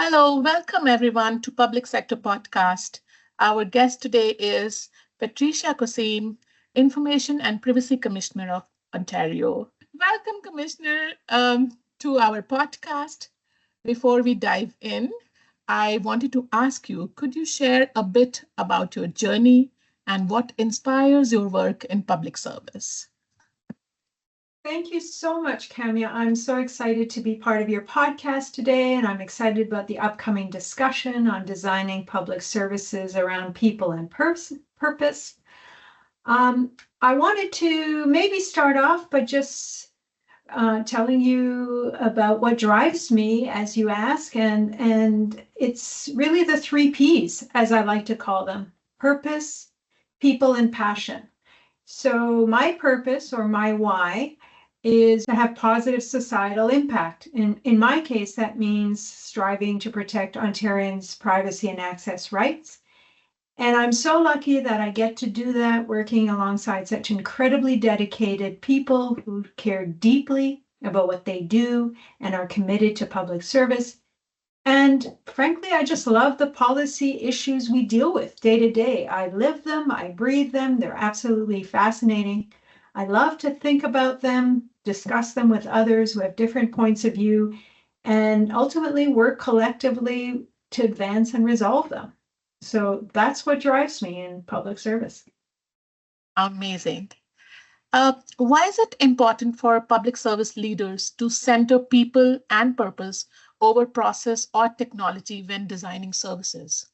Hello, welcome everyone to Public Sector Podcast. Our guest today is Patricia Kosseim, Information and Privacy Commissioner of Ontario. Welcome, Commissioner, to our podcast. Before we dive in, I wanted to ask you, could you share a bit about your journey and what inspires your work in public service? Thank you so much, Kamya. I'm so excited to be part of your podcast today, and I'm excited about the upcoming discussion on designing public services around people and purpose. I wanted to maybe start off by just telling you about what drives me, as you ask, and it's really the three P's, as I like to call them: purpose, people, and passion. So my purpose, or my why, is to have positive societal impact. In my case, that means striving to protect Ontarians' privacy and access rights. And I'm so lucky that I get to do that working alongside such incredibly dedicated people who care deeply about what they do and are committed to public service. And frankly, I just love the policy issues we deal with day to day. I live them, I breathe them, they're absolutely fascinating. I love to think about them, discuss them with others who have different points of view, and ultimately work collectively to advance and resolve them. So that's what drives me in public service. Amazing. Why is it important for public service leaders to center people and purpose over process or technology when designing services?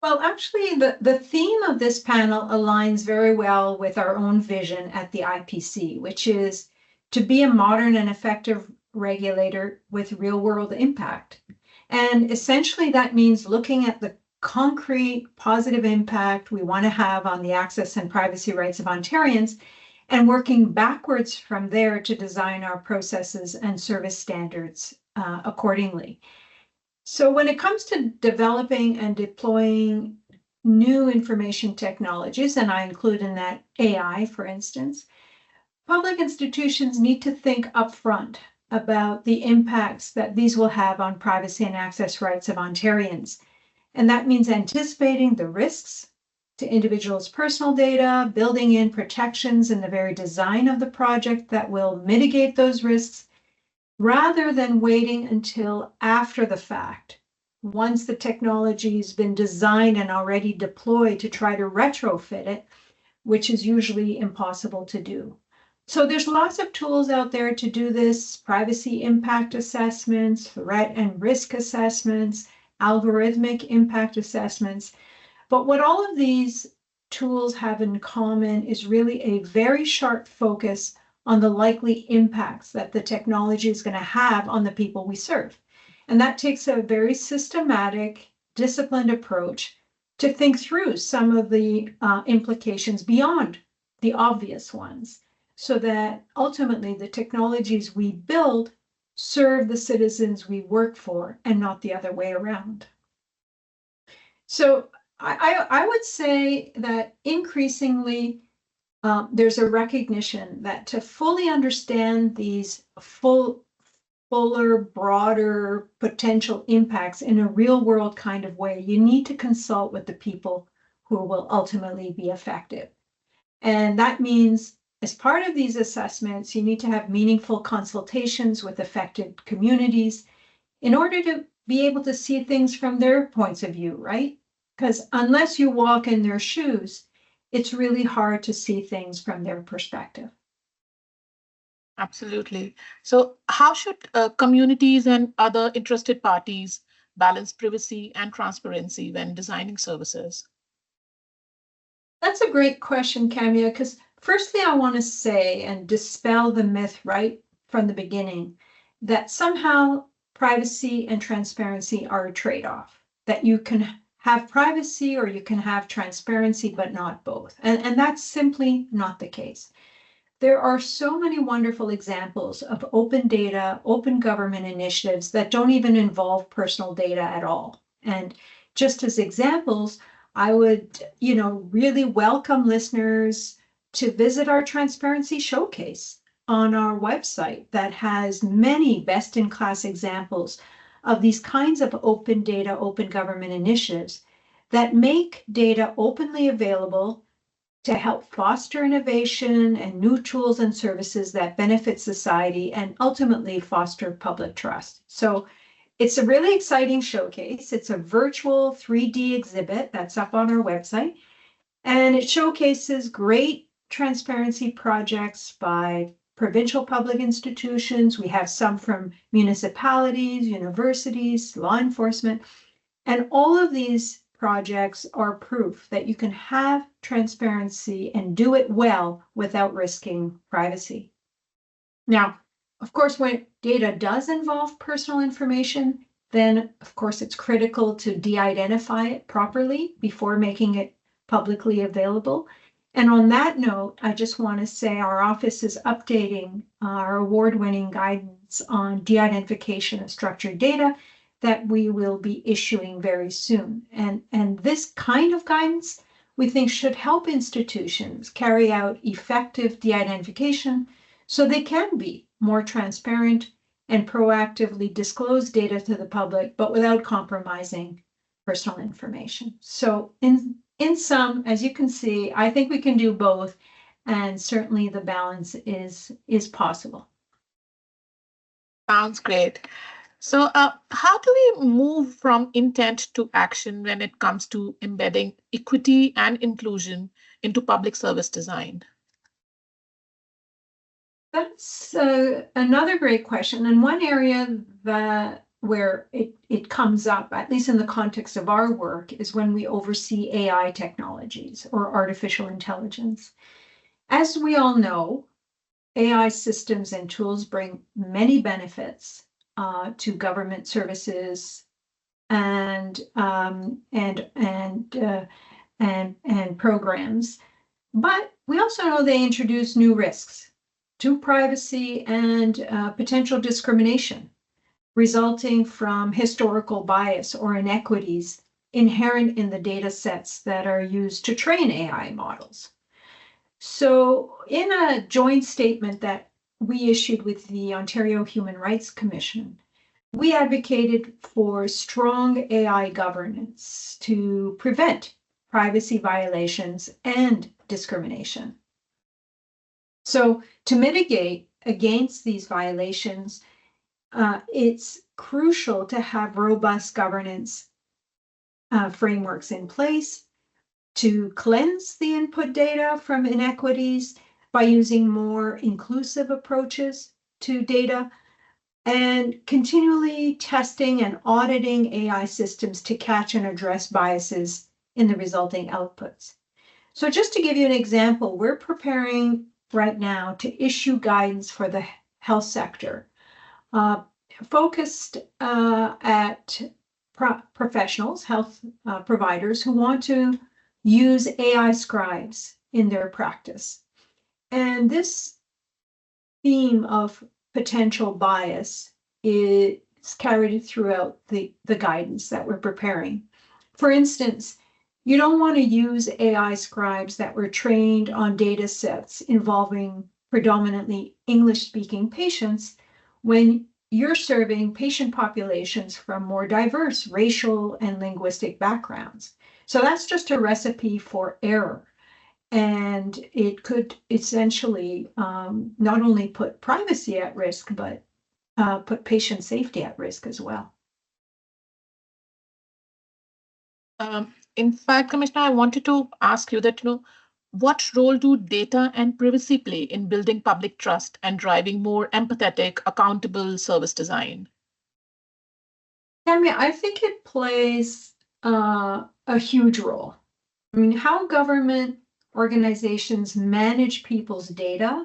Well, actually, the theme of this panel aligns very well with our own vision at the IPC, which is to be a modern and effective regulator with real world impact. And essentially, that means looking at the concrete positive impact we want to have on the access and privacy rights of Ontarians and working backwards from there to design our processes and service standards accordingly. So when it comes to developing and deploying new information technologies, and I include in that AI, for instance, public institutions need to think upfront about the impacts that these will have on privacy and access rights of Ontarians. And that means anticipating the risks to individuals' personal data, building in protections in the very design of the project that will mitigate those risks, rather than waiting until after the fact, once the technology's been designed and already deployed, to try to retrofit it, which is usually impossible to do. So there's lots of tools out there to do this: privacy impact assessments, threat and risk assessments, algorithmic impact assessments. But what all of these tools have in common is really a very sharp focus on the likely impacts that the technology is going to have on the people we serve. And that takes a very systematic, disciplined approach to think through some of the implications beyond the obvious ones, so that ultimately the technologies we build serve the citizens we work for and not the other way around. So I would say that increasingly there's a recognition that to fully understand these fuller, broader potential impacts in a real world kind of way, you need to consult with the people who will ultimately be affected. And that means, as part of these assessments, you need to have meaningful consultations with affected communities in order to be able to see things from their points of view, right? Because unless you walk in their shoes, it's really hard to see things from their perspective. Absolutely. So, how should communities and other interested parties balance privacy and transparency when designing services? That's a great question, Camilla, because firstly, I want to say and dispel the myth right from the beginning that somehow privacy and transparency are a trade-off, that you can have privacy or you can have transparency, but not both. And that's simply not the case. There are so many wonderful examples of open data, open government initiatives that don't even involve personal data at all. And just as examples, I would, really welcome listeners to visit our transparency showcase on our website that has many best-in-class examples of these kinds of open data, open government initiatives that make data openly available to help foster innovation and new tools and services that benefit society and ultimately foster public trust. So it's a really exciting showcase. It's a virtual 3D exhibit that's up on our website, and it showcases great transparency projects by provincial public institutions. We have some from municipalities, universities, law enforcement, and all of these projects are proof that you can have transparency and do it well without risking privacy. Now, of course, when data does involve personal information, then of course it's critical to de-identify it properly before making it publicly available. And on that note, I just want to say our office is updating our award-winning guidance on de-identification of structured data that we will be issuing very soon. And this kind of guidance, we think, should help institutions carry out effective de-identification so they can be more transparent and proactively disclose data to the public, but without compromising personal information. So in sum, as you can see, I think we can do both, and certainly the balance is possible. Sounds great. So, how do we move from intent to action when it comes to embedding equity and inclusion into public service design? That's another great question. And one area where it comes up, at least in the context of our work, is when we oversee AI technologies or artificial intelligence. As we all know, AI systems and tools bring many benefits to government services and programs, but we also know they introduce new risks to privacy and potential discrimination resulting from historical bias or inequities inherent in the data sets that are used to train AI models. So in a joint statement that we issued with the Ontario Human Rights Commission, we advocated for strong AI governance to prevent privacy violations and discrimination. So to mitigate against these violations, it's crucial to have robust governance frameworks in place to cleanse the input data from inequities by using more inclusive approaches to data, and continually testing and auditing AI systems to catch and address biases in the resulting outputs. So just to give you an example, we're preparing right now to issue guidance for the health sector, focused at professionals, health providers who want to use AI scribes in their practice. And this theme of potential bias is carried throughout the guidance that we're preparing. For instance, you don't want to use AI scribes that were trained on data sets involving predominantly English-speaking patients when you're serving patient populations from more diverse racial and linguistic backgrounds. So that's just a recipe for error. And it could essentially not only put privacy at risk, but put patient safety at risk as well. In fact, Commissioner, I wanted to ask you that, what role do data and privacy play in building public trust and driving more empathetic, accountable service design? Tammy, I think it plays a huge role. I mean, how government organizations manage people's data,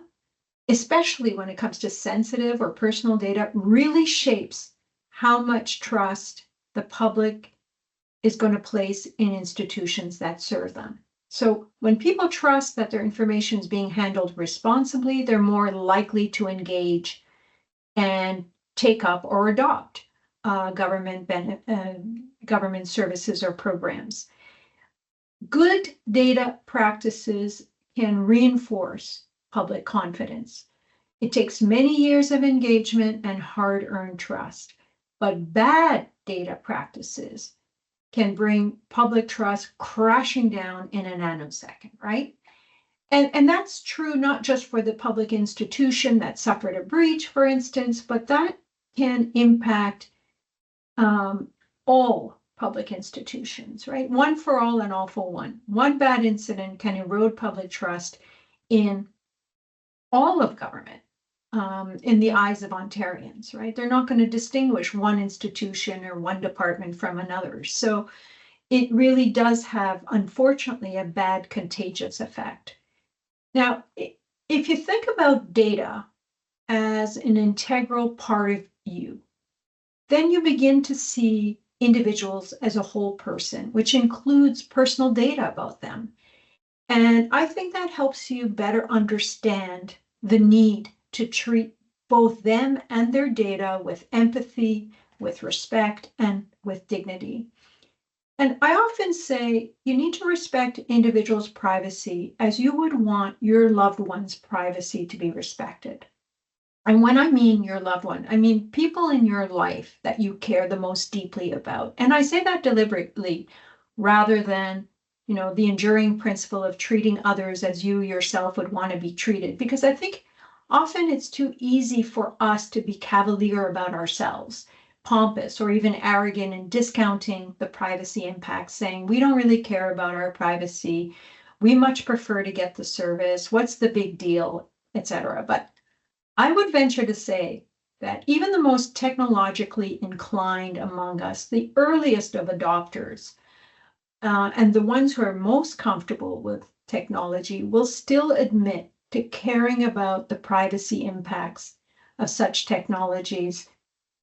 especially when it comes to sensitive or personal data, really shapes how much trust the public is going to place in institutions that serve them. So when people trust that their information is being handled responsibly, they're more likely to engage and take up or adopt government services or programs. Good data practices can reinforce public confidence. It takes many years of engagement and hard-earned trust, but bad data practices can bring public trust crashing down in a nanosecond, right? And that's true not just for the public institution that suffered a breach, for instance, but that can impact all public institutions, right? One for all and all for one. One bad incident can erode public trust in all of government, in the eyes of Ontarians, right? They're not going to distinguish one institution or one department from another. So it really does have, unfortunately, a bad contagious effect. Now, if you think about data as an integral part of you, then you begin to see individuals as a whole person, which includes personal data about them. And I think that helps you better understand the need to treat both them and their data with empathy, with respect, and with dignity. And I often say you need to respect individuals' privacy as you would want your loved one's privacy to be respected. And when I mean your loved one, I mean people in your life that you care the most deeply about. And I say that deliberately rather than, the enduring principle of treating others as you yourself would want to be treated. Because I think often it's too easy for us to be cavalier about ourselves, pompous, or even arrogant in discounting the privacy impacts, saying we don't really care about our privacy. We much prefer to get the service. What's the big deal, etc. But I would venture to say that even the most technologically inclined among us, the earliest of adopters, and the ones who are most comfortable with technology, will still admit to caring about the privacy impacts of such technologies,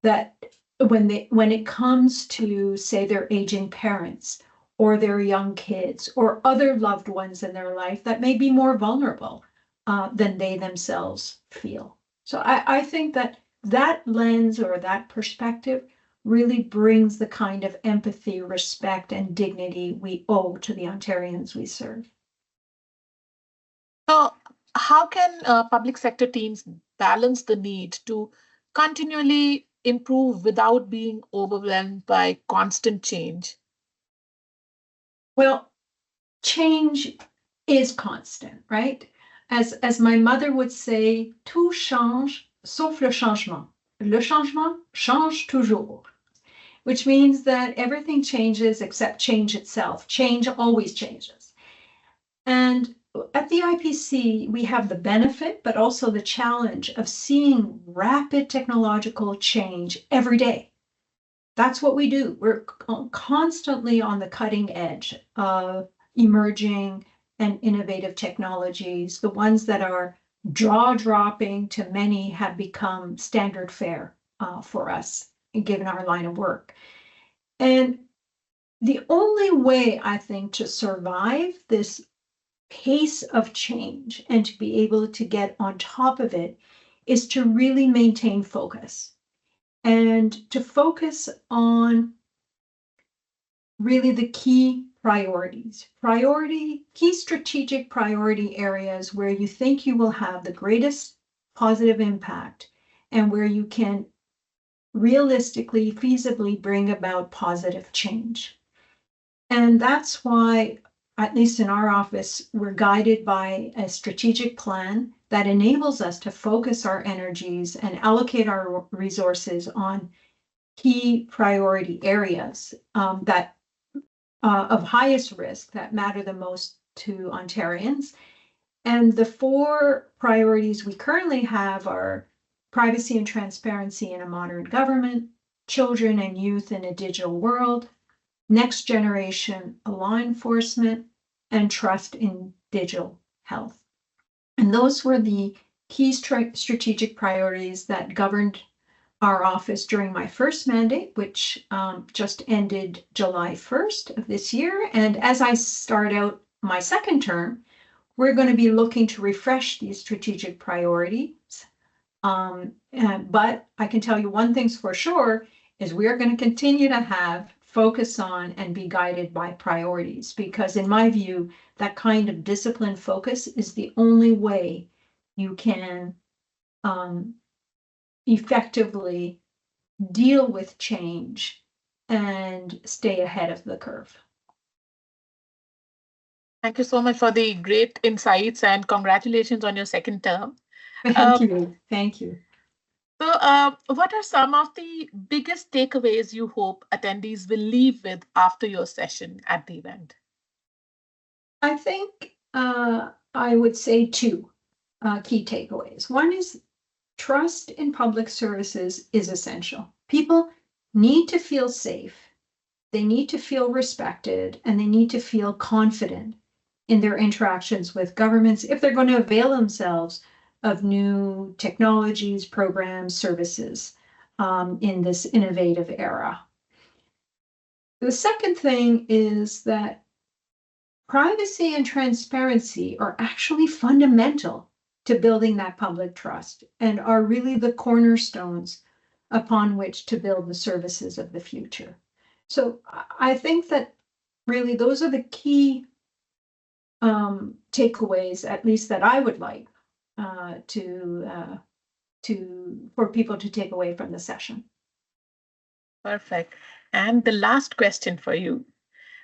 that when it comes to, say, their aging parents or their young kids or other loved ones in their life that may be more vulnerable than they themselves feel. So I think that lens or that perspective really brings the kind of empathy, respect, and dignity we owe to the Ontarians we serve. So, how can public sector teams balance the need to continually improve without being overwhelmed by constant change? Well, change is constant, right? As my mother would say, tout change sauf le changement. Le changement change toujours, which means that everything changes except change itself. Change always changes. And at the IPC, we have the benefit, but also the challenge of seeing rapid technological change every day. That's what we do. We're constantly on the cutting edge of emerging and innovative technologies. The ones that are jaw-dropping to many have become standard fare for us, given our line of work. And the only way, I think, to survive this pace of change and to be able to get on top of it is to really maintain focus and to focus on really the key priorities, key strategic priority areas where you think you will have the greatest positive impact and where you can realistically, feasibly bring about positive change. And that's why, at least in our office, we're guided by a strategic plan that enables us to focus our energies and allocate our resources on key priority areas that of highest risk that matter the most to Ontarians. And the 4 priorities we currently have are privacy and transparency in a modern government, children and youth in a digital world, next generation law enforcement, and trust in digital health. And those were the key strategic priorities that governed our office during my first mandate, which just ended July 1st of this year. And as I start out my second term, we're going to be looking to refresh these strategic priorities. But I can tell you one thing's for sure is we are going to continue to have focus on and be guided by priorities, because in my view, that kind of disciplined focus is the only way you can effectively deal with change and stay ahead of the curve. Thank you so much for the great insights and congratulations on your second term. Thank you. Thank you. So, what are some of the biggest takeaways you hope attendees will leave with after your session at the event? I think I would say two key takeaways. One is trust in public services is essential. People need to feel safe, they need to feel respected, and they need to feel confident in their interactions with governments if they're going to avail themselves of new technologies, programs, services in this innovative era. The second thing is that privacy and transparency are actually fundamental to building that public trust and are really the cornerstones upon which to build the services of the future. So I think that really those are the key takeaways, at least that I would like for people to take away from the session. Perfect. And the last question for you.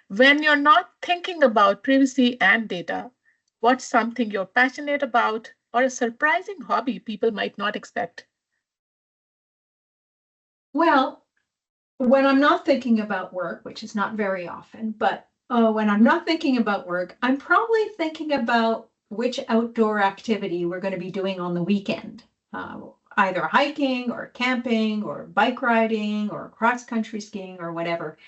When you're not thinking about privacy and data, what's something you're passionate about or a surprising hobby people might not expect? Well, when I'm not thinking about work, which is not very often, but when I'm not thinking about work, I'm probably thinking about which outdoor activity we're going to be doing on the weekend, either hiking or camping or bike riding or cross-country skiing or whatever.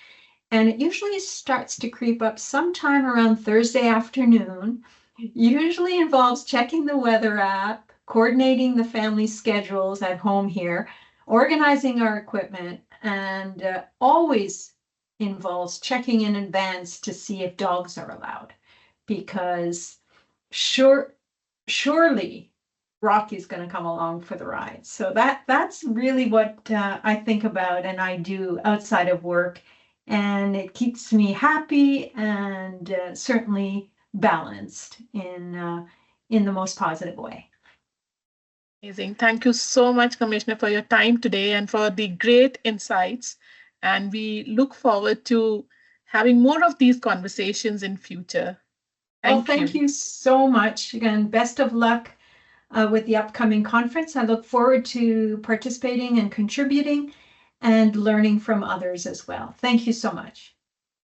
And it usually starts to creep up sometime around Thursday afternoon. Usually involves checking the weather app, coordinating the family schedules at home here, organizing our equipment, and always involves checking in advance to see if dogs are allowed, because surely Rocky's going to come along for the ride. So that's really what I think about and I do outside of work, and it keeps me happy and certainly balanced in the most positive way. Amazing. Thank you so much, Commissioner, for your time today and for the great insights. And we look forward to having more of these conversations in future. Thank you so much. Again, best of luck with the upcoming conference. I look forward to participating and contributing and learning from others as well. Thank you so much.